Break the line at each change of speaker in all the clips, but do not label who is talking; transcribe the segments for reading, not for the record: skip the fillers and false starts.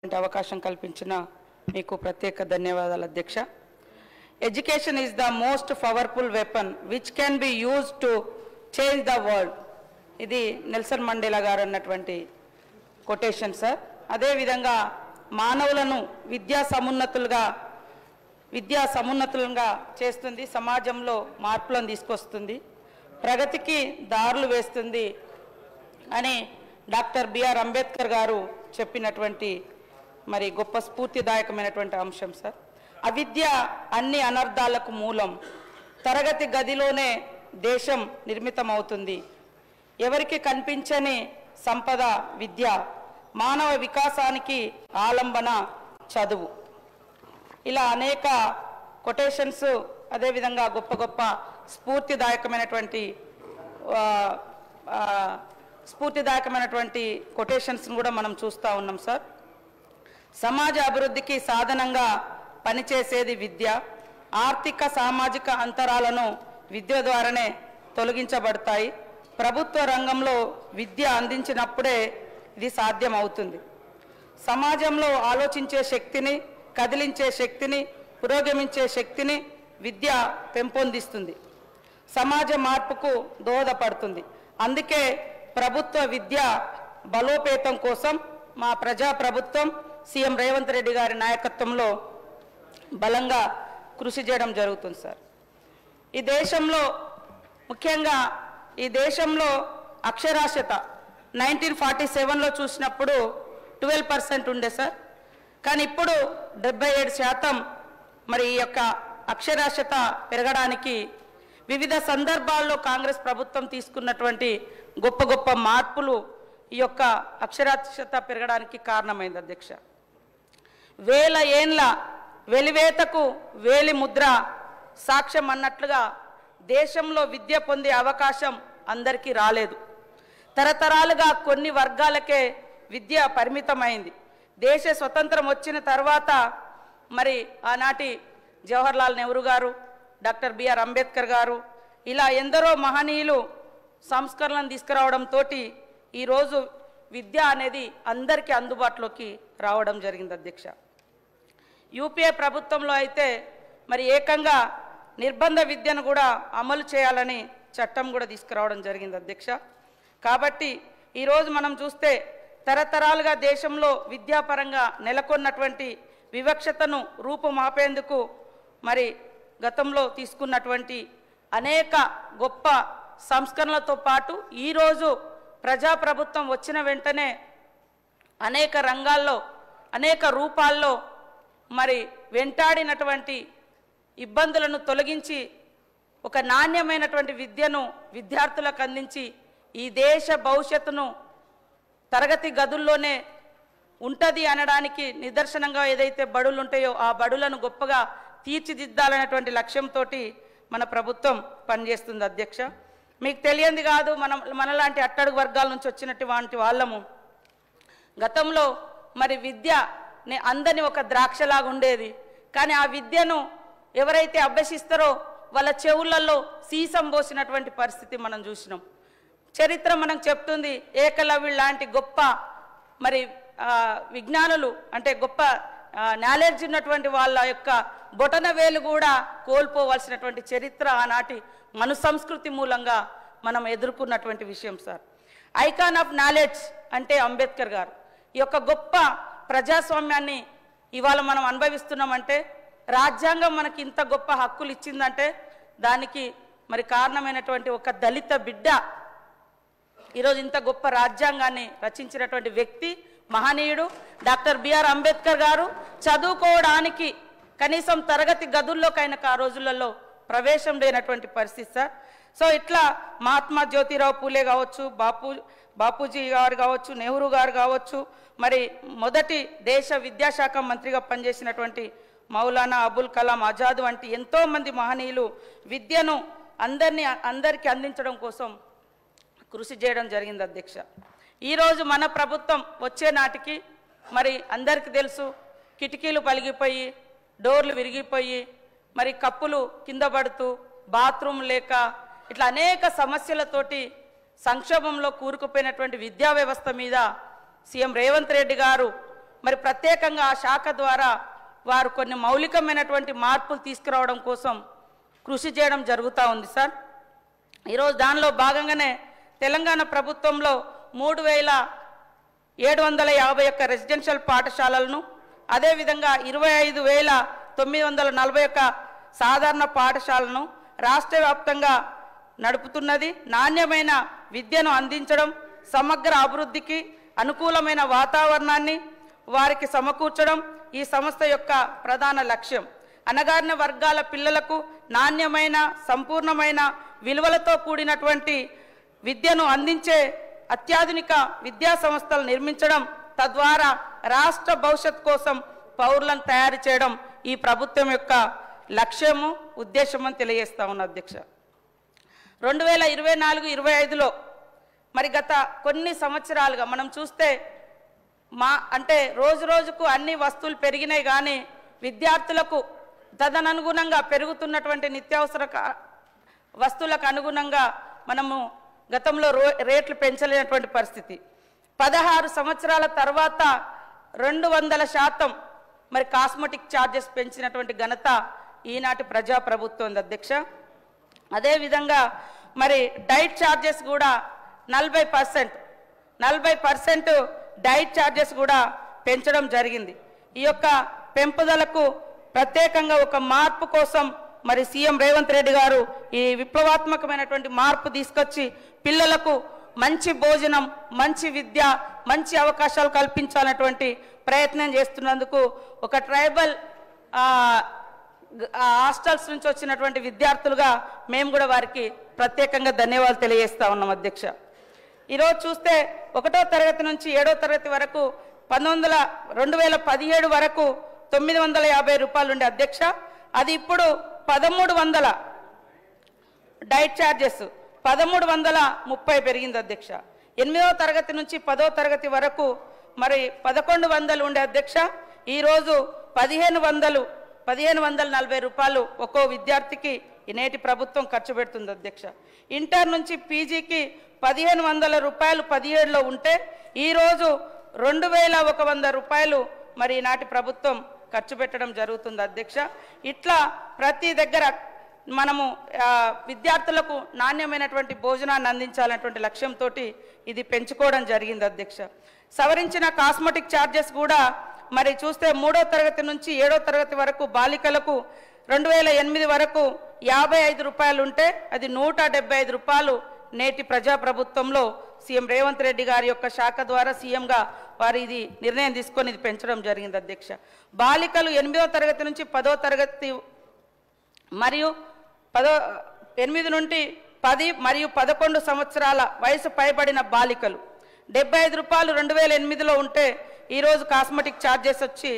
అవకాశం కల్పించిన మీకు ప్రత్యేక ధన్యవాదాలు అధ్యక్ష. Education is the most powerful weapon which can be used to change the world. ఇది నెల్సన్ మండేలా గారు అన్నటువంటి కొటేషన్ సార్. అదేవిధంగా మానవులను విద్యా సమున్నతులుగా చేస్తుంది, సమాజంలో మార్పులను తీసుకొస్తుంది, ప్రగతికి దారులు వేస్తుంది అని డాక్టర్ బిఆర్ అంబేద్కర్ గారు చెప్పినటువంటి మరి గొప్ప స్ఫూర్తిదాయకమైనటువంటి అంశం సార్. అవిద్య అన్ని అనర్థాలకు మూలం. తరగతి గదిలోనే దేశం నిర్మితమవుతుంది. ఎవరికి కనిపించని సంపద విద్య. మానవ వికాసానికి ఆలంబన చదువు. ఇలా అనేక కొటేషన్స్, అదేవిధంగా గొప్ప గొప్ప స్ఫూర్తిదాయకమైనటువంటి కొటేషన్స్ను కూడా మనం చూస్తూ ఉన్నాం సార్. సమాజ అభివృద్ధికి సాధనంగా పనిచేసేది విద్య. ఆర్థిక సామాజిక అంతరాలను విద్య ద్వారానే తొలగించబడతాయి. ప్రభుత్వ రంగంలో విద్య అందించినప్పుడే ఇది సాధ్యం అవుతుంది. సమాజంలో ఆలోచించే శక్తిని, కదిలించే శక్తిని, పురోగమించే శక్తిని విద్య పెంపొందిస్తుంది. సమాజ మార్పుకు దోహదపడుతుంది. అందుకే ప్రభుత్వ విద్య బలోపేతం కోసం మా ప్రజాప్రభుత్వం సీఎం రేవంత్ రెడ్డి గారి నాయకత్వంలో బలంగా కృషి చేయడం జరుగుతుంది సార్. ఈ దేశంలో ముఖ్యంగా అక్షరాస్యత 1947లో చూసినప్పుడు 12% ఉండే సార్. కానీ ఇప్పుడు 77% మరి ఈ యొక్క అక్షరాస్యత పెరగడానికి వివిధ సందర్భాల్లో కాంగ్రెస్ ప్రభుత్వం తీసుకున్నటువంటి గొప్ప గొప్ప మార్పులు ఈ యొక్క అక్షరాస్యత పెరగడానికి కారణమైంది అధ్యక్ష. వేల ఏండ్ల వెలివేతకు వేలి ముద్ర సాక్ష్యం అన్నట్లుగా దేశంలో విద్య పొందే అవకాశం అందరికీ రాలేదు. తరతరాలుగా కొన్ని వర్గాలకే విద్య పరిమితమైంది. దేశ స్వతంత్రం వచ్చిన తర్వాత మరి ఆనాటి జవహర్లాల్ నెహ్రూ గారు, డాక్టర్ బిఆర్ అంబేద్కర్ గారు, ఇలా ఎందరో మహనీయులు సంస్కరణలను తీసుకురావడంతో ఈరోజు విద్య అనేది అందరికీ అందుబాటులోకి రావడం జరిగింది అధ్యక్ష. యూపీఏ ప్రభుత్వంలో అయితే మరి ఏకంగా నిర్బంధ విద్యను కూడా అమలు చేయాలని చట్టం కూడా తీసుకురావడం జరిగింది అధ్యక్ష. కాబట్టి ఈరోజు మనం చూస్తే తరతరాలుగా దేశంలో విద్యాపరంగా నెలకొన్నటువంటి వివక్షతను రూపుమాపేందుకు మరి గతంలో తీసుకున్నటువంటి అనేక గొప్ప సంస్కరణలతో పాటు ఈరోజు ప్రజాప్రభుత్వం వచ్చిన వెంటనే అనేక రంగాల్లో అనేక రూపాల్లో మరి వెంటాడినటువంటి ఇబ్బందులను తొలగించి ఒక నాణ్యమైనటువంటి విద్యను విద్యార్థులకు అందించి ఈ దేశ భవిష్యత్తును తరగతి గదుల్లోనే ఉంటుంది అనడానికి నిదర్శనంగా ఏదైతే బడులు ఉంటాయో ఆ బడులను గొప్పగా తీర్చిదిద్దాలనేటువంటి లక్ష్యంతో మన ప్రభుత్వం పనిచేస్తుంది అధ్యక్ష. మీకు తెలియంది కాదు, మనలాంటి అట్టడుగు వర్గాల నుంచి వచ్చినటువంటి వాళ్ళము గతంలో మరి విద్య అందని ఒక ద్రాక్షలాగా ఉండేది. కానీ ఆ విద్యను ఎవరైతే అభ్యసిస్తారో వాళ్ళ చెవులలో సీసం పోసినటువంటి పరిస్థితి మనం చూసినాం. చరిత్ర మనకు చెప్తుంది. ఏకలవ్యుడు లాంటి గొప్ప మరి విజ్ఞానులు, అంటే గొప్ప నాలెడ్జ్ ఉన్నటువంటి వాళ్ళ యొక్క బొటన వేలు కూడా కోల్పోవలసినటువంటి చరిత్ర ఆనాటి మను సంస్కృతి మూలంగా మనం ఎదుర్కొన్నటువంటి విషయం సార్. ఐకాన్ ఆఫ్ నాలెడ్జ్ అంటే అంబేద్కర్ గారు. ఈ యొక్క గొప్ప ప్రజాస్వామ్యాన్ని ఇవాళ మనం అనుభవిస్తున్నామంటే, రాజ్యాంగం మనకి ఇంత గొప్ప హక్కులు ఇచ్చిందంటే దానికి మరి కారణమైనటువంటి ఒక దళిత బిడ్డ ఈరోజు ఇంత గొప్ప రాజ్యాంగాన్ని రచించినటువంటి వ్యక్తి, మహనీయుడు డాక్టర్ బిఆర్ అంబేద్కర్ గారు. చదువుకోవడానికి కనీసం తరగతి గదుల్లోకైనా ఆ రోజులలో ప్రవేశం లేనటువంటి పరిస్థితి సార్. సో ఇట్లా మహాత్మా జ్యోతిరావు పూలే కావచ్చు, బాపూజీ గారు కావచ్చు, నెహ్రూ గారు కావచ్చు, మరి మొదటి దేశ విద్యాశాఖ మంత్రిగా పనిచేసినటువంటి మౌలానా అబుల్ కలాం ఆజాద్ వంటి ఎంతోమంది మహనీయులు విద్యను అందరికీ అందించడం కోసం కృషి చేయడం జరిగింది అధ్యక్ష. ఈరోజు మన ప్రభుత్వం వచ్చే నాటికి మరి అందరికీ తెలుసు, కిటికీలు పలిగిపోయి, డోర్లు విరిగిపోయి, మరి కప్పులు కింద పడుతూ, బాత్రూమ్ లేక, ఇట్లా అనేక సమస్యలతోటి సంక్షోభంలో కూరుకుపోయినటువంటి విద్యా వ్యవస్థ మీద సీఎం రేవంత్ రెడ్డి గారు మరి ప్రత్యేకంగా ఆ శాఖ ద్వారా వారు కొన్ని మౌలికమైనటువంటి మార్పులు తీసుకురావడం కోసం కృషి చేయడం జరుగుతూ ఉంది సార్. ఈరోజు దానిలో భాగంగానే తెలంగాణ ప్రభుత్వంలో 3751 రెసిడెన్షియల్ పాఠశాలలను, అదేవిధంగా 25,941 సాధారణ పాఠశాలను రాష్ట్ర వ్యాప్తంగా నడుపుతున్నది. నాణ్యమైన విద్యను అందించడం, సమగ్ర అభివృద్ధికి అనుకూలమైన వాతావరణాన్ని వారికి సమకూర్చడం ఈ సంస్థ యొక్క ప్రధాన లక్ష్యం. అణగారిన వర్గాల పిల్లలకు నాణ్యమైన సంపూర్ణమైన విలువలతో కూడినటువంటి విద్యను అందించే అత్యాధునిక విద్యా సంస్థలు నిర్మించడం, తద్వారా రాష్ట్ర భవిష్యత్ కోసం పౌరులను తయారు చేయడం ఈ ప్రభుత్వం యొక్క లక్ష్యము, ఉద్దేశం అని తెలియజేస్తా ఉన్నా అధ్యక్ష. 2024-25లో మరి గత కొన్ని సంవత్సరాలుగా మనం చూస్తే అంటే రోజు రోజుకు అన్ని వస్తువులు పెరిగినాయి, కానీ విద్యార్థులకు తదనుగుణంగా పెరుగుతున్నటువంటి నిత్యావసర వస్తువులకు అనుగుణంగా మనము గతంలో రేట్లు పెంచలేనటువంటి పరిస్థితి. 16 సంవత్సరాల తర్వాత 200% మరి కాస్మెటిక్ ఛార్జెస్ పెంచినటువంటి ఘనత ఈనాటి ప్రజాప్రభుత్వం అధ్యక్ష. అదేవిధంగా మరి డైట్ ఛార్జెస్ కూడా 40% డైట్ ఛార్జెస్ కూడా పెంచడం జరిగింది. ఈ యొక్క పెంపుదలకు ప్రత్యేకంగా ఒక మార్పు కోసం మరి సీఎం రేవంత్ రెడ్డి గారు ఈ విప్లవాత్మకమైనటువంటి మార్పు తీసుకొచ్చి పిల్లలకు మంచి భోజనం, మంచి విద్య, మంచి అవకాశాలు కల్పించాలనేటువంటి ప్రయత్నం చేస్తున్నందుకు ఒక ట్రైబల్ హాస్టల్స్ నుంచి వచ్చినటువంటి విద్యార్థులుగా మేము కూడా వారికి ప్రత్యేకంగా ధన్యవాదాలు తెలియజేస్తా ఉన్నాం అధ్యక్ష. ఈరోజు చూస్తే 1వ తరగతి నుంచి 7వ తరగతి వరకు 2017 వరకు 950 రూపాయలు ఉండే అధ్యక్ష. అది ఇప్పుడు 1300 డైట్ ఛార్జెస్ 1330 పెరిగింది అధ్యక్ష. 8వ తరగతి నుంచి 10వ తరగతి వరకు మరి 1100 ఉండే అధ్యక్ష. ఈరోజు 1540 రూపాయలు ఒక్కో విద్యార్థికి ఈ నేటి ప్రభుత్వం ఖర్చు పెడుతుంది అధ్యక్ష. ఇంటర్ నుంచి పీజీకి 1500 రూపాయలు 17లో ఉంటే ఈరోజు 2100 రూపాయలు మరి నాటి ప్రభుత్వం ఖర్చు పెట్టడం జరుగుతుంది అధ్యక్ష. ఇట్లా ప్రతి దగ్గర మనము విద్యార్థులకు నాణ్యమైనటువంటి భోజనాన్ని అందించాలనేటువంటి లక్ష్యంతో ఇది పెంచుకోవడం జరిగింది అధ్యక్ష. సవరించిన కాస్మెటిక్ ఛార్జెస్ కూడా మరి చూస్తే 3వ తరగతి నుంచి 7వ తరగతి వరకు బాలికలకు 2008 వరకు 55 రూపాయలు ఉంటే అది 175 రూపాయలు నేటి ప్రజాప్రభుత్వంలో సీఎం రేవంత్ రెడ్డి గారి యొక్క శాఖ ద్వారా సీఎంగా వారు ఇది నిర్ణయం తీసుకొని ఇది పెంచడం జరిగింది అధ్యక్ష. బాలికలు 8వ తరగతి నుంచి 10వ తరగతి మరియు 8 నుండి 10 మరియు 11 సంవత్సరాల వయసు పైబడిన బాలికలు 75 రూపాయలు 2008లో ఉంటే ఈరోజు కాస్మెటిక్ ఛార్జెస్ వచ్చి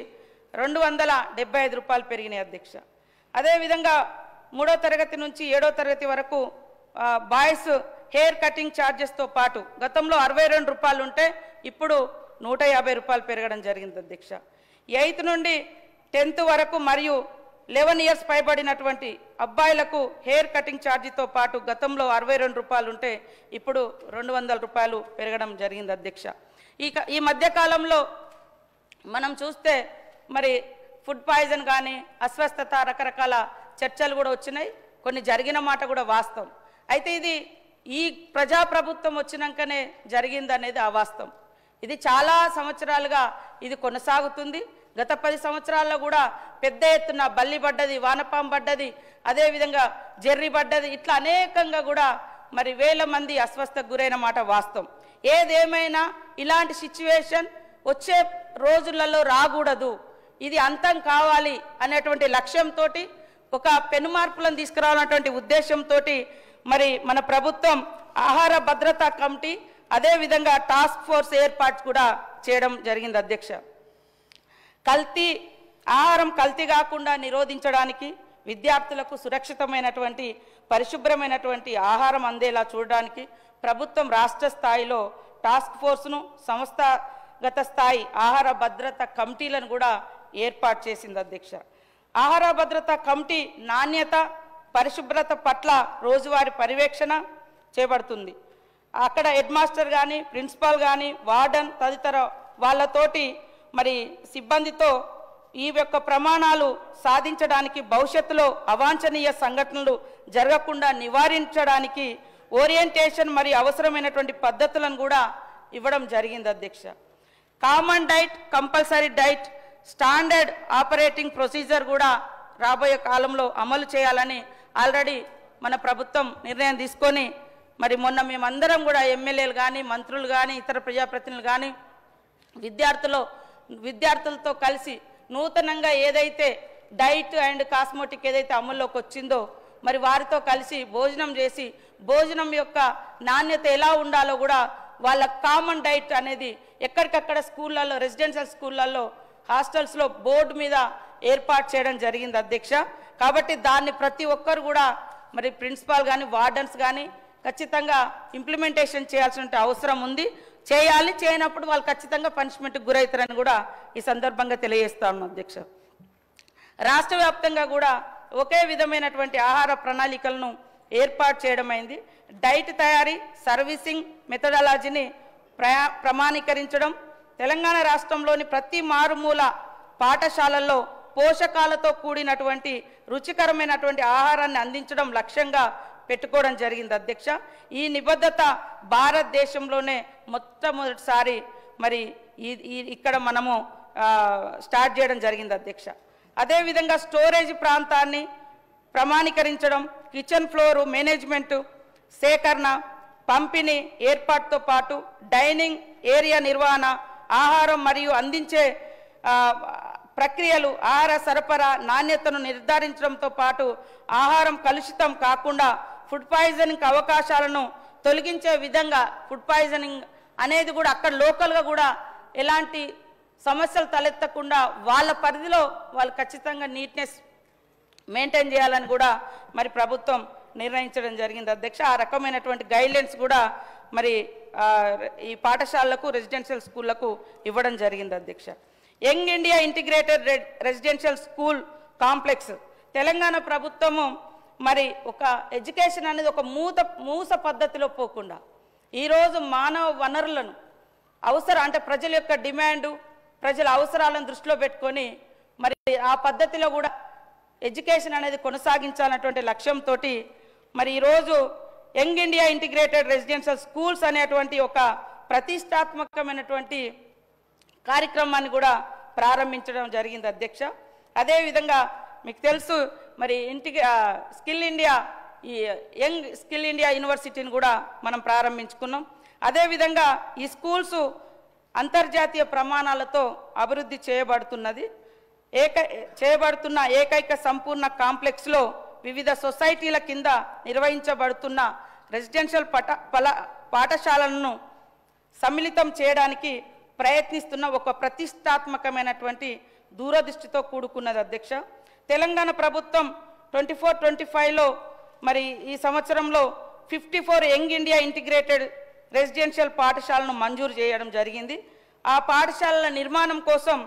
275 రూపాయలు పెరిగినాయి అధ్యక్ష. అదేవిధంగా 3వ తరగతి నుంచి 7వ తరగతి వరకు బాయ్స్ హెయిర్ కటింగ్ ఛార్జెస్తో పాటు గతంలో 62 రూపాయలు ఉంటే ఇప్పుడు 150 రూపాయలు పెరగడం జరిగింది అధ్యక్ష. 8th నుండి 10th వరకు మరియు 11 ఇయర్స్ పైబడినటువంటి అబ్బాయిలకు హెయిర్ కటింగ్ ఛార్జీతో పాటు గతంలో 62 రూపాయలు ఉంటే ఇప్పుడు 200 రూపాయలు పెరగడం జరిగింది అధ్యక్ష. ఈ మధ్యకాలంలో మనం చూస్తే మరి ఫుడ్ పాయిజన్ కానీ అస్వస్థత రకరకాల చర్చలు కూడా వచ్చినాయి, కొన్ని జరిగిన మాట కూడా వాస్తవం. అయితే ఇది ఈ ప్రజాప్రభుత్వం వచ్చినాకనే జరిగిందనేది అవాస్తవం. ఇది చాలా సంవత్సరాలుగా ఇది కొనసాగుతుంది. గత 10 సంవత్సరాల్లో కూడా పెద్ద ఎత్తున బల్లి పడ్డది, వానపాం పడ్డది, అదేవిధంగా జెర్రీ పడ్డది, ఇట్లా అనేకంగా కూడా మరి వేల మంది అస్వస్థకు గురైన మాట వాస్తవం. ఏదేమైనా ఇలాంటి సిచ్యువేషన్ వచ్చే రోజులలో రాకూడదు, ఇది అంతం కావాలి అనేటువంటి లక్ష్యంతో ఒక పెను మార్పులను తీసుకురావాలన్నటువంటి ఉద్దేశంతో మరి మన ప్రభుత్వం ఆహార భద్రతా కమిటీ అదేవిధంగా టాస్క్ ఫోర్స్ ఏర్పాటు కూడా చేయడం జరిగింది అధ్యక్ష. ఆహారం కల్తీ కాకుండా నిరోధించడానికి, విద్యార్థులకు సురక్షితమైనటువంటి పరిశుభ్రమైనటువంటి ఆహారం అందేలా చూడడానికి ప్రభుత్వం రాష్ట్ర స్థాయిలో టాస్క్ ఫోర్స్ను, సంస్థాగత స్థాయి ఆహార భద్రత కమిటీలను కూడా ఏర్పాటు చేసింది అధ్యక్ష. ఆహార భద్రతా కమిటీ నాణ్యత, పరిశుభ్రత పట్ల రోజువారీ పర్యవేక్షణ చేపడుతుంది. అక్కడ హెడ్ మాస్టర్ కానీ, ప్రిన్సిపాల్ కానీ, వార్డన్ తదితర వాళ్ళతోటి మరి సిబ్బందితో ఈ యొక్క ప్రమాణాలు సాధించడానికి భవిష్యత్తులో అవాంఛనీయ సంఘటనలు జరగకుండా నివారించడానికి ఓరియంటేషన్ మరియు అవసరమైనటువంటి పద్ధతులను కూడా ఇవ్వడం జరిగింది అధ్యక్ష. Common diet, compulsory diet, standard operating procedure కూడా రాబోయే కాలంలో అమలు చేయాలని ఆల్రెడీ మన ప్రభుత్వం నిర్ణయం తీసుకొని మరి మొన్న మేమందరం కూడా ఎమ్మెల్యేలు కానీ మంత్రులు కానీ ఇతర ప్రజాప్రతినిధులు కానీ విద్యార్థులతో కలిసి నూతనంగా ఏదైతే డైట్ అండ్ కాస్మోటిక్ ఏదైతే అమల్లోకి వచ్చిందో మరి వారితో కలిసి భోజనం చేసి భోజనం యొక్క నాణ్యత ఎలా ఉండాలో కూడా వాళ్ళ కామన్ డైట్ అనేది ఎక్కడికక్కడ స్కూళ్ళల్లో, రెసిడెన్షియల్ స్కూళ్ళల్లో, హాస్టల్స్లో బోర్డు మీద ఏర్పాటు చేయడం జరిగింది అధ్యక్ష. కాబట్టి దాన్ని ప్రతి ఒక్కరు కూడా మరి ప్రిన్సిపాల్ కానీ వార్డన్స్ కానీ ఖచ్చితంగా ఇంప్లిమెంటేషన్ చేయాల్సిన అవసరం ఉంది. చేయాలి, చేయనప్పుడు వాళ్ళు ఖచ్చితంగా పనిష్మెంట్కి గురవుతారని కూడా ఈ సందర్భంగా తెలియజేస్తాను అధ్యక్ష. రాష్ట్ర వ్యాప్తంగా కూడా ఒకే విధమైనటువంటి ఆహార ప్రణాళికలను ఏర్పాటు చేయడమైంది. డైట్ తయారీ, సర్వీసింగ్ మెథడాలజీని ప్రమాణీకరించడం, తెలంగాణ రాష్ట్రంలోని ప్రతి మారుమూల పాఠశాలల్లో పోషకాలతో కూడినటువంటి రుచికరమైనటువంటి ఆహారాన్ని అందించడం లక్ష్యంగా పెట్టుకోవడం జరిగింది అధ్యక్ష. ఈ నిబద్ధత భారతదేశంలోనే మొట్టమొదటిసారి మరి ఇక్కడ మనము స్టార్ట్ చేయడం జరిగింది అధ్యక్ష. అదేవిధంగా స్టోరేజ్ ప్రాంతాన్ని ప్రమాణీకరించడం, కిచెన్ ఫ్లోర్ మేనేజ్మెంటు, సేకరణ, పంపిణీ ఏర్పాటుతో పాటు డైనింగ్ ఏరియా నిర్వహణ, ఆహారం మరియు అందించే ప్రక్రియలు, ఆహార సరఫరా నాణ్యతను నిర్ధారించడంతో పాటు ఆహారం కలుషితం కాకుండా ఫుడ్ పాయిజనింగ్ అవకాశాలను తొలగించే విధంగా ఫుడ్ పాయిజనింగ్ అనేది కూడా అక్కడ లోకల్గా కూడా ఎలాంటి సమస్యలు తలెత్తకుండా వాళ్ళ పరిధిలో వాళ్ళు ఖచ్చితంగా నీట్నెస్ మెయింటైన్ చేయాలని కూడా మరి ప్రభుత్వం నిర్ణయించడం జరిగింది అధ్యక్ష. ఆ రకమైనటువంటి గైడ్లైన్స్ కూడా మరి ఈ పాఠశాలలకు, రెసిడెన్షియల్ స్కూళ్లకు ఇవ్వడం జరిగింది అధ్యక్ష. Young India integrated residential school complex Telangana ప్రభుత్వము మరి ఒక ఎడ్యుకేషన్ అనేది ఒక మూస పద్ధతిలో పోకుండా ఈరోజు మానవ వనరులను అంటే ప్రజల యొక్క డిమాండు, ప్రజల అవసరాలను దృష్టిలో పెట్టుకొని మరి ఆ పద్ధతిలో కూడా ఎడ్యుకేషన్ అనేది కొనసాగించాలన్నటువంటి లక్ష్యంతో మరి ఈరోజు young India integrated residential schools అనేటువంటి ఒక ప్రతిష్టాత్మకమైనటువంటి కార్యక్రమాన్ని కూడా ప్రారంభించడం జరిగింది అధ్యక్ష. అదేవిధంగా మీకు తెలుసు మరి స్కిల్ ఇండియా, ఈ యంగ్ స్కిల్ ఇండియా యూనివర్సిటీని కూడా మనం ప్రారంభించుకున్నాం. అదేవిధంగా ఈ స్కూల్స్ అంతర్జాతీయ ప్రమాణాలతో అభివృద్ధి చేయబడుతున్న ఏకైక సంపూర్ణ కాంప్లెక్స్లో వివిధ సొసైటీల కింద నిర్వహించబడుతున్న రెసిడెన్షియల్ పాఠశాలలను సమ్మిళితం చేయడానికి ప్రయత్నిస్తున్న ఒక ప్రతిష్టాత్మకమైనటువంటి దూరదృష్టితో కూడుకున్నది అధ్యక్ష. తెలంగాణ ప్రభుత్వం 24-25లో మరి ఈ సంవత్సరంలో 54 యంగ్ ఇండియా ఇంటిగ్రేటెడ్ రెసిడెన్షియల్ పాఠశాలను మంజూరు చేయడం జరిగింది. ఆ పాఠశాలల నిర్మాణం కోసం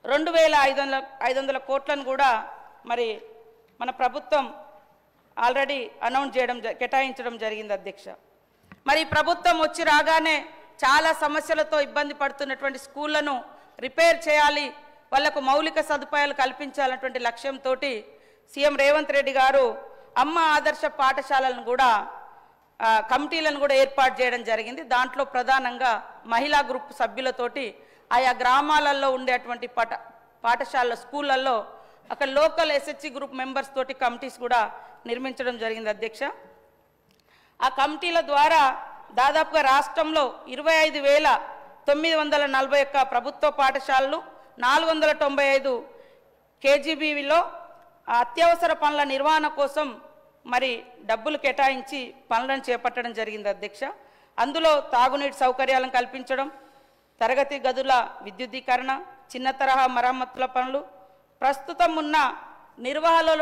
2,500 కోట్లను కూడా మరి మన ప్రభుత్వం ఆల్రెడీ కేటాయించడం జరిగింది అధ్యక్ష. మరి ప్రభుత్వం వచ్చి రాగానే చాలా సమస్యలతో ఇబ్బంది పడుతున్నటువంటి స్కూళ్లను రిపేర్ చేయాలి, వాళ్లకు మౌలిక సదుపాయాలు కల్పించాలన్నటువంటి లక్ష్యంతో సీఎం రేవంత్ రెడ్డి గారు అమ్మ ఆదర్శ పాఠశాలను కూడా కమిటీలను కూడా ఏర్పాటు చేయడం జరిగింది. దాంట్లో ప్రధానంగా మహిళా గ్రూప్ సభ్యులతోటి ఆయా గ్రామాలలో ఉండేటువంటి పాఠశాల స్కూళ్ళల్లో అక్కడ లోకల్ ఎస్హెచ్సి గ్రూప్ మెంబర్స్ తోటి కమిటీస్ కూడా నిర్మించడం జరిగింది అధ్యక్ష. ఆ కమిటీల ద్వారా దాదాపుగా రాష్ట్రంలో 25,941 ప్రభుత్వ పాఠశాలలు, 495 కేజీబీలో అత్యవసర పనుల నిర్వహణ కోసం మరి డబ్బులు కేటాయించి పనులను చేపట్టడం జరిగింది అధ్యక్ష. అందులో తాగునీటి సౌకర్యాలను కల్పించడం, తరగతి గదుల విద్యుద్దీకరణ, చిన్న తరహా మరమ్మతుల పనులు, ప్రస్తుతం ఉన్న నిర్వహణలో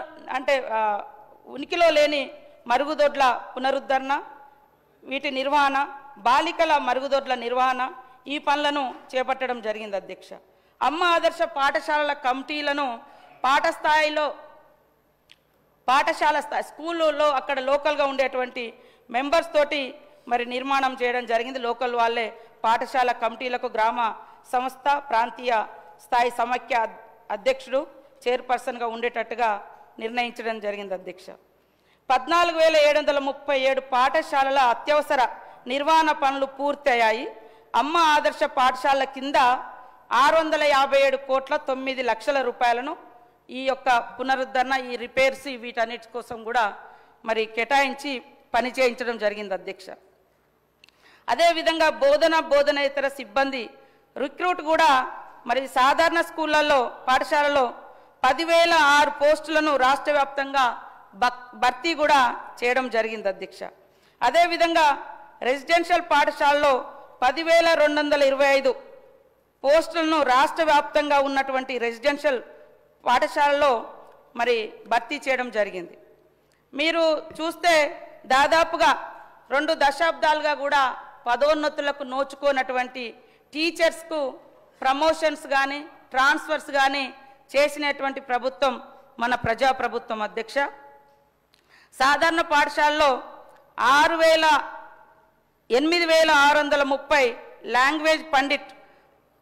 ఉనికిలో లేని మరుగుదొడ్ల పునరుద్ధరణ, వీటి నిర్వహణ, బాలికల మరుగుదొడ్ల నిర్వహణ, ఈ పనులను చేపట్టడం జరిగింది అధ్యక్ష. అమ్మ ఆదర్శ పాఠశాలల కమిటీలను పాఠశాల స్థాయి స్కూళ్ళలో అక్కడ లోకల్గా ఉండేటువంటి మెంబర్స్ తోటి మరి నిర్మాణం చేయడం జరిగింది. లోకల్ వాళ్ళే పాఠశాల కమిటీలకు, గ్రామ సంస్థ ప్రాంతీయ స్థాయి సమాఖ్య అధ్యక్షుడు చైర్పర్సన్గా ఉండేటట్టుగా నిర్ణయించడం జరిగింది అధ్యక్ష. 14,737 పాఠశాలల అత్యవసర నిర్వహణ పనులు పూర్తయ్యాయి. అమ్మ ఆదర్శ పాఠశాలల కింద 657,9,00,000 రూపాయలను ఈ యొక్క పునరుద్ధరణ, ఈ రిపేర్స్, వీటన్నిటి కోసం కూడా మరి కేటాయించి పని చేయించడం జరిగింది అధ్యక్ష. అదేవిధంగా బోధనేతర సిబ్బంది రిక్రూట్ కూడా మరి సాధారణ స్కూళ్ళల్లో పాఠశాలలో 10,006 పోస్టులను రాష్ట్ర వ్యాప్తంగా భర్తీ కూడా చేయడం జరిగింది అధ్యక్ష. అదేవిధంగా రెసిడెన్షియల్ పాఠశాలలో 10,225 పోస్టులను రాష్ట్ర వ్యాప్తంగా ఉన్నటువంటి రెసిడెన్షియల్ పాఠశాలలో మరి భర్తీ చేయడం జరిగింది. మీరు చూస్తే దాదాపుగా 2 దశాబ్దాలుగా కూడా పదోన్నతులకు నోచుకోనటువంటి టీచర్స్కు ప్రమోషన్స్ కానీ ట్రాన్స్ఫర్స్ కానీ చేసినటువంటి ప్రభుత్వం మన ప్రజాప్రభుత్వం అధ్యక్ష. సాధారణ పాఠశాలలో 8,630 లాంగ్వేజ్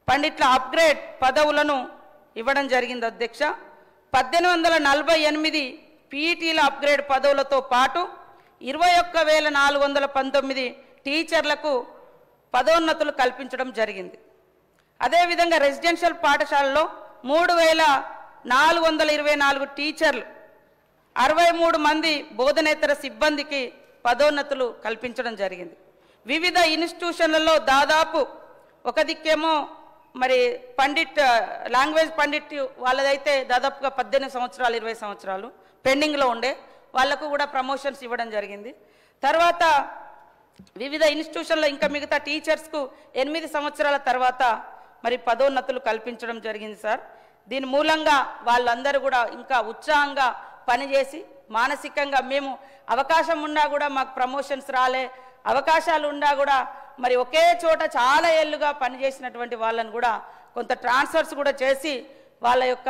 పండిట్ల అప్గ్రేడ్ పదవులను ఇవ్వడం జరిగింది అధ్యక్ష. 1,848 పీఈటీల అప్గ్రేడ్ పదవులతో పాటు 21,419 టీచర్లకు పదోన్నతులు కల్పించడం జరిగింది. అదేవిధంగా రెసిడెన్షియల్ పాఠశాలలో 3,424 టీచర్లు, 63 మంది బోధనేతర సిబ్బందికి పదోన్నతులు కల్పించడం జరిగింది. వివిధ ఇన్స్టిట్యూషన్లలో దాదాపు ఒక దిక్కేమో మరి లాంగ్వేజ్ పండిట్ వాళ్ళదైతే దాదాపుగా 18 సంవత్సరాలు 20 సంవత్సరాలు పెండింగ్లో ఉండే వాళ్లకు కూడా ప్రమోషన్స్ ఇవ్వడం జరిగింది. తర్వాత వివిధ ఇన్స్టిట్యూషన్లో ఇంకా మిగతా టీచర్స్కు 8 సంవత్సరాల తర్వాత మరి పదోన్నతులు కల్పించడం జరిగింది సార్. దీని మూలంగా వాళ్ళందరూ కూడా ఇంకా ఉత్సాహంగా పనిచేసి మానసికంగా మేము అవకాశం ఉన్నా కూడా మాకు ప్రమోషన్స్ రాలే, అవకాశాలు ఉన్నా కూడా మరి ఒకే చోట చాలా ఏళ్ళుగా పనిచేసినటువంటి వాళ్ళని కూడా కొంత ట్రాన్స్ఫర్స్ కూడా చేసి వాళ్ళ యొక్క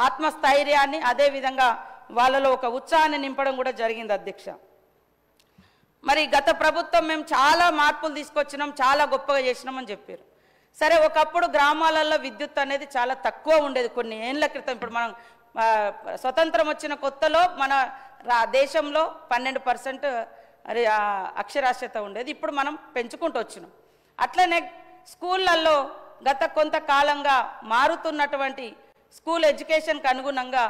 ఆత్మస్థైర్యాన్ని అదేవిధంగా వాళ్ళలో ఒక ఉత్సాహాన్ని నింపడం కూడా జరిగింది అధ్యక్ష. మరి గత ప్రభుత్వం మేము చాలా మార్పులు తీసుకొచ్చినాం, చాలా గొప్పగా చేసినామని చెప్పారు. సరే, ఒకప్పుడు గ్రామాలలో విద్యుత్ అనేది చాలా తక్కువ ఉండేది కొన్ని ఏళ్ల క్రితం. ఇప్పుడు మనం స్వతంత్రం వచ్చిన కొత్తలో మన దేశంలో 12% అక్షరాస్యత ఉండేది. ఇప్పుడు మనం పెంచుకుంటూ వచ్చినాం. అట్లనే స్కూళ్ళల్లో గత కొంతకాలంగా మారుతున్నటువంటి స్కూల్ ఎడ్యుకేషన్కి అనుగుణంగా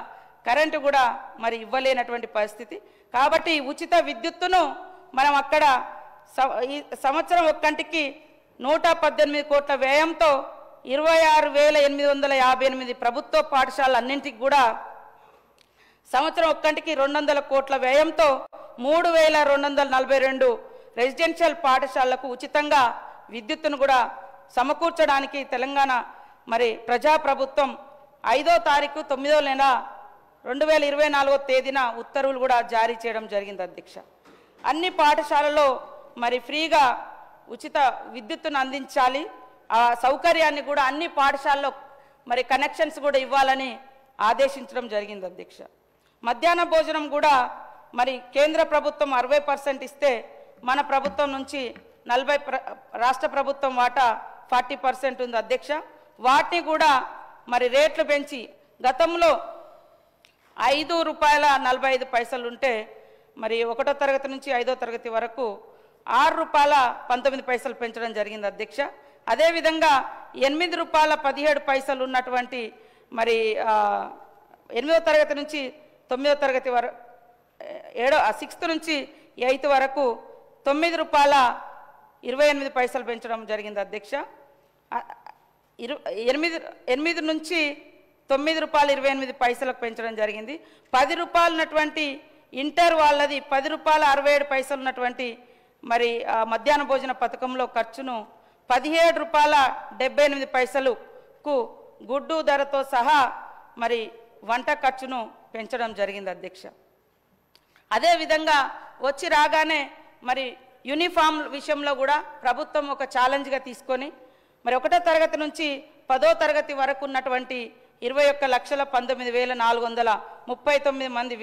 కరెంటు కూడా మరి ఇవ్వలేనటువంటి పరిస్థితి. కాబట్టి ఉచిత విద్యుత్తును మనం అక్కడ ఈ సంవత్సరం ఒక్కంటికి 118 కోట్ల వ్యయంతో 26,858 ప్రభుత్వ పాఠశాలన్నింటికి కూడా సంవత్సరం ఒక్కంటికి 200 కోట్ల వ్యయంతో 3,242 రెసిడెన్షియల్ పాఠశాలలకు ఉచితంగా విద్యుత్తును కూడా సమకూర్చడానికి తెలంగాణ మరి ప్రజాప్రభుత్వం 5వ తారీఖు 9వ నెల 2024 తేదీన ఉత్తర్వులు కూడా జారీ చేయడం జరిగింది అధ్యక్ష. అన్ని పాఠశాలలో మరి ఫ్రీగా ఉచిత విద్యుత్తును అందించాలి, ఆ సౌకర్యాన్ని కూడా అన్ని పాఠశాలలో మరి కనెక్షన్స్ కూడా ఇవ్వాలని ఆదేశించడం జరిగింది అధ్యక్ష. మధ్యాహ్న భోజనం కూడా మరి కేంద్ర ప్రభుత్వం 60% ఇస్తే మన ప్రభుత్వం నుంచి 40 రాష్ట్ర ప్రభుత్వం వాటా 40% ఉంది అధ్యక్ష. వాటిని కూడా మరి రేట్లు పెంచి గతంలో ₹5.45 ఉంటే మరి 1వ తరగతి నుంచి 5వ తరగతి వరకు ₹6.19 పెంచడం జరిగింది అధ్యక్ష. అదేవిధంగా ₹8.17 ఉన్నటువంటి మరి 8వ తరగతి నుంచి 9వ తరగతి వరకు 6th నుంచి 8th వరకు ₹9.28 పెంచడం జరిగింది అధ్యక్ష. 8 నుంచి ₹9.28 పెంచడం జరిగింది. ₹10 ఉన్నటువంటి ఇంటర్ వాళ్ళది ₹10.67 ఉన్నటువంటి మరి మధ్యాహ్న భోజన పథకంలో ఖర్చును ₹17.78కు గుడ్డు ధరతో సహా మరి వంట ఖర్చును పెంచడం జరిగింది అధ్యక్ష. అదేవిధంగా వచ్చి రాగానే మరి యూనిఫామ్ విషయంలో కూడా ప్రభుత్వం ఒక ఛాలెంజ్గా తీసుకొని మరి 1వ తరగతి నుంచి 10వ తరగతి వరకు ఉన్నటువంటి 21,19,439 మంది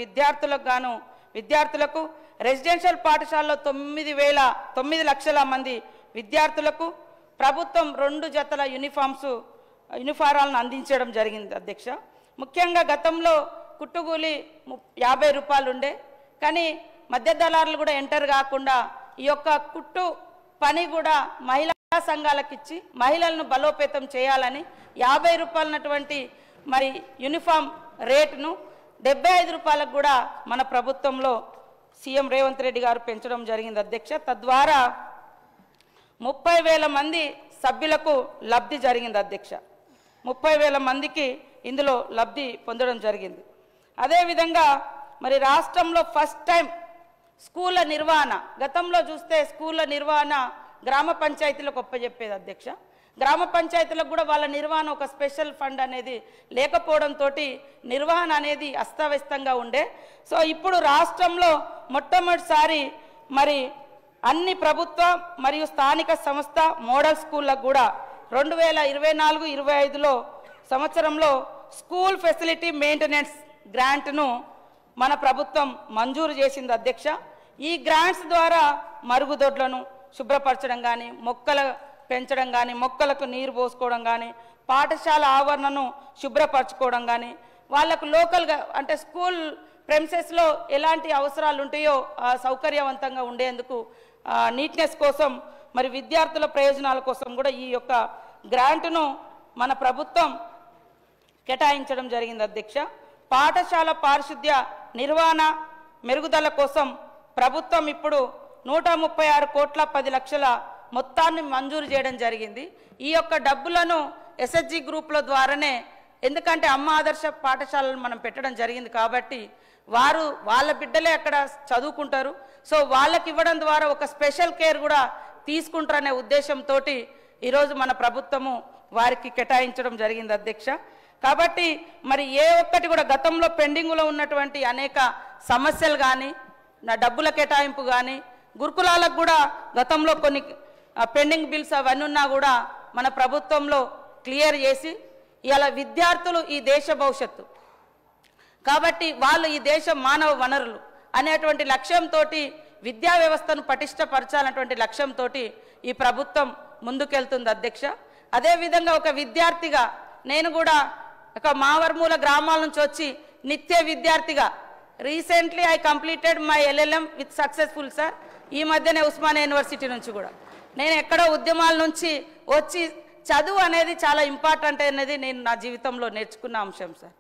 విద్యార్థులకు రెసిడెన్షియల్ పాఠశాలలో 9 లక్షల మంది విద్యార్థులకు ప్రభుత్వం 2 జతల యూనిఫారాలను అందించడం జరిగింది అధ్యక్ష. ముఖ్యంగా గతంలో కుట్టుగూలి 50 రూపాయలు ఉండే, కానీ మధ్య దళారులు కూడా ఎంటర్ కాకుండా ఈ యొక్క కుట్టు పని కూడా మహిళా సంఘాలకు ఇచ్చి మహిళలను బలోపేతం చేయాలని 50 రూపాయలటువంటి మరి యూనిఫామ్ రేటును 75 రూపాయలకు కూడా మన ప్రభుత్వంలో సీఎం రేవంత్ రెడ్డి గారు పెంచడం జరిగింది అధ్యక్ష. తద్వారా 30,000 మంది సభ్యులకు లబ్ధి జరిగింది అధ్యక్ష. 30,000 మందికి ఇందులో లబ్ధి పొందడం జరిగింది. అదేవిధంగా మరి రాష్ట్రంలో ఫస్ట్ టైం స్కూళ్ళ నిర్వహణ, గతంలో చూస్తే స్కూళ్ళ నిర్వహణ గ్రామ పంచాయతీలకు ఒప్పజెప్పేది అధ్యక్ష. గ్రామ పంచాయతీలకు కూడా వాళ్ళ నిర్వహణ ఒక స్పెషల్ ఫండ్ అనేది లేకపోవడంతో నిర్వహణ అనేది అస్తవ్యస్తంగా ఉండే. సో ఇప్పుడు రాష్ట్రంలో మొట్టమొదటిసారి మరి అన్ని ప్రభుత్వ మరియు స్థానిక సంస్థ మోడల్ స్కూళ్ళకు కూడా 2024-25లో సంవత్సరంలో స్కూల్ ఫెసిలిటీ మెయింటెనెన్స్ గ్రాంట్ను మన ప్రభుత్వం మంజూరు చేసింది అధ్యక్ష. ఈ గ్రాంట్స్ ద్వారా మరుగుదొడ్లను శుభ్రపరచడం కానీ, మొక్కలు పెంచడం కానీ, మొక్కలకు నీరు పోసుకోవడం కానీ, పాఠశాల ఆవరణను శుభ్రపరచుకోవడం కానీ, వాళ్ళకు లోకల్గా అంటే స్కూల్ ప్రెమిసెస్లో ఎలాంటి అవసరాలు ఉంటాయో సౌకర్యవంతంగా ఉండేందుకు నీట్నెస్ కోసం మరి విద్యార్థుల ప్రయోజనాల కోసం కూడా ఈ యొక్క గ్రాంట్ను మన ప్రభుత్వం కేటాయించడం జరిగింది అధ్యక్ష. పాఠశాల పారిశుద్ధ్య నిర్వహణ మెరుగుదల కోసం ప్రభుత్వం ఇప్పుడు 136 కోట్ల 10 లక్షల మొత్తాన్ని మంజూరు చేయడం జరిగింది. ఈ యొక్క డబ్బులను ఎస్ఎస్జి గ్రూప్ల ద్వారానే, ఎందుకంటే అమ్మ ఆదర్శ పాఠశాలలు మనం పెట్టడం జరిగింది కాబట్టి వాళ్ళ బిడ్డలే అక్కడ చదువుకుంటారు. సో వాళ్ళకి ఇవ్వడం ద్వారా ఒక స్పెషల్ కేర్ కూడా తీసుకుంటారనే ఉద్దేశంతో ఈరోజు మన ప్రభుత్వము వారికి కేటాయించడం జరిగింది అధ్యక్ష. కాబట్టి మరి ఏ ఒక్కటి కూడా గతంలో పెండింగ్లో ఉన్నటువంటి అనేక సమస్యలు కానీ, డబ్బుల కేటాయింపు కానీ, గురుకులాలకు కూడా గతంలో కొన్ని పెండింగ్ బిల్స్ అవన్నీ ఉన్నా కూడా మన ప్రభుత్వంలో క్లియర్ చేసి ఇలా విద్యార్థులు ఈ దేశ భవిష్యత్తు కాబట్టి వాళ్ళు ఈ దేశ మానవ వనరులు అనేటువంటి లక్ష్యంతో విద్యా వ్యవస్థను పటిష్టపరచాలన్నటువంటి లక్ష్యంతో ఈ ప్రభుత్వం ముందుకెళ్తుంది అధ్యక్ష. అదేవిధంగా ఒక విద్యార్థిగా నేను కూడా ఒక మావర్మూల గ్రామాల నుంచి వచ్చి నిత్య విద్యార్థిగా recently I completed my LLM with successful sir. ఈ మధ్యనే ఉస్మానియా యూనివర్సిటీ నుంచి కూడా నేను ఎక్కడో ఉద్యమాల నుంచి వచ్చి చదువు అనేది చాలా ఇంపార్టెంట్ అనేది నేను నా జీవితంలో నేర్చుకున్న అంశం సార్.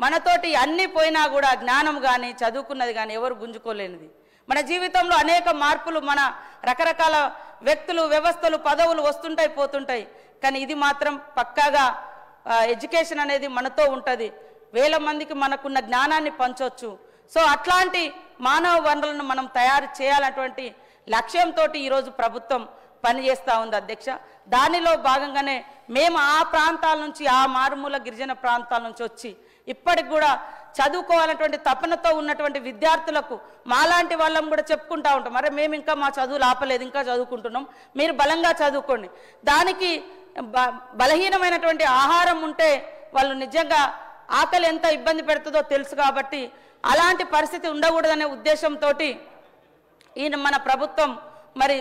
మనతోటి అన్నీ పోయినా కూడా జ్ఞానం కానీ చదువుకున్నది కానీ ఎవరు గుంజుకోలేనిది. మన జీవితంలో అనేక మార్పులు, మన రకరకాల వ్యక్తులు, వ్యవస్థలు, పదవులు వస్తుంటాయి పోతుంటాయి, కానీ ఇది మాత్రం పక్కాగా ఎడ్యుకేషన్ అనేది మనతో ఉంటుంది. వేల మందికి మనకున్న జ్ఞానాన్ని పంచవచ్చు. సో అట్లాంటి మానవ వనరులను మనం తయారు చేయాలన్నటువంటి లక్ష్యంతో ఈరోజు ప్రభుత్వం పనిచేస్తూ ఉంది అధ్యక్ష. దానిలో భాగంగానే మేము ఆ ప్రాంతాల నుంచి, ఆ మారుమూల గిరిజన ప్రాంతాల నుంచి వచ్చి ఇప్పటికి కూడా చదువుకోవాలన్నటువంటి తపనతో ఉన్నటువంటి విద్యార్థులకు మాలాంటి వాళ్ళం కూడా చెప్పుకుంటూ ఉంటాం, అరే మేము ఇంకా మా చదువులు ఆపలేదు, ఇంకా చదువుకుంటున్నాం, మీరు బలంగా చదువుకోండి. దానికి బలహీనమైనటువంటి ఆహారం ఉంటే వాళ్ళు నిజంగా ఆకలి ఎంత ఇబ్బంది పెడుతుందో తెలుసు కాబట్టి అలాంటి పరిస్థితి ఉండకూడదనే ఉద్దేశంతో ఈయన మన ప్రభుత్వం మరి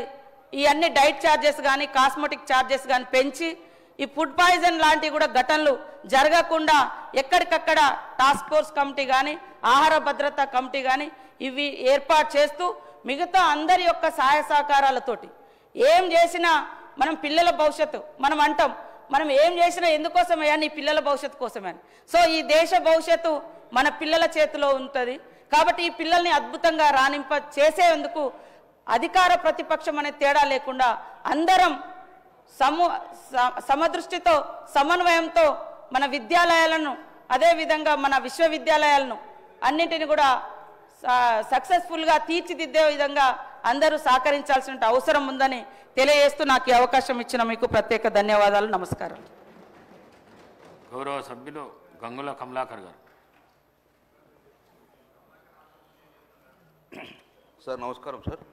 ఈ అన్ని డైట్ ఛార్జెస్ కానీ, కాస్మెటిక్ ఛార్జెస్ కానీ పెంచి ఈ ఫుడ్ పాయిజన్ లాంటివి కూడా ఘటనలు జరగకుండా ఎక్కడికక్కడ టాస్క్ ఫోర్స్ కమిటీ కానీ, ఆహార భద్రతా కమిటీ కానీ ఇవి ఏర్పాటు చేస్తూ మిగతా అందరి యొక్క సహాయ సహకారాలతోటి ఏం చేసినా మనం పిల్లల భవిష్యత్తు మనం అంటాం, మనం ఏం చేసినా ఎందుకోసమయ్యా, నీ పిల్లల భవిష్యత్తు కోసమే. సో ఈ దేశ భవిష్యత్తు మన పిల్లల చేతిలో ఉంటుంది కాబట్టి ఈ పిల్లల్ని అద్భుతంగా రాణింప చేసేందుకు అధికార ప్రతిపక్షం అనే తేడా లేకుండా అందరం సమదృష్టితో సమన్వయంతో మన విద్యాలయాలను అదేవిధంగా మన విశ్వవిద్యాలయాలను అన్నింటిని కూడా సక్సెస్ఫుల్గా తీర్చిదిద్దే విధంగా అందరూ సహకరించాల్సిన అవసరం ఉందని తెలియజేస్తూ నాకు ఈ అవకాశం ఇచ్చిన మీకు ప్రత్యేక ధన్యవాదాలు. నమస్కారం.
గౌరవ సభ్యులు గంగుల కమలాకర్ గారు.
సార్ నమస్కారం సార్.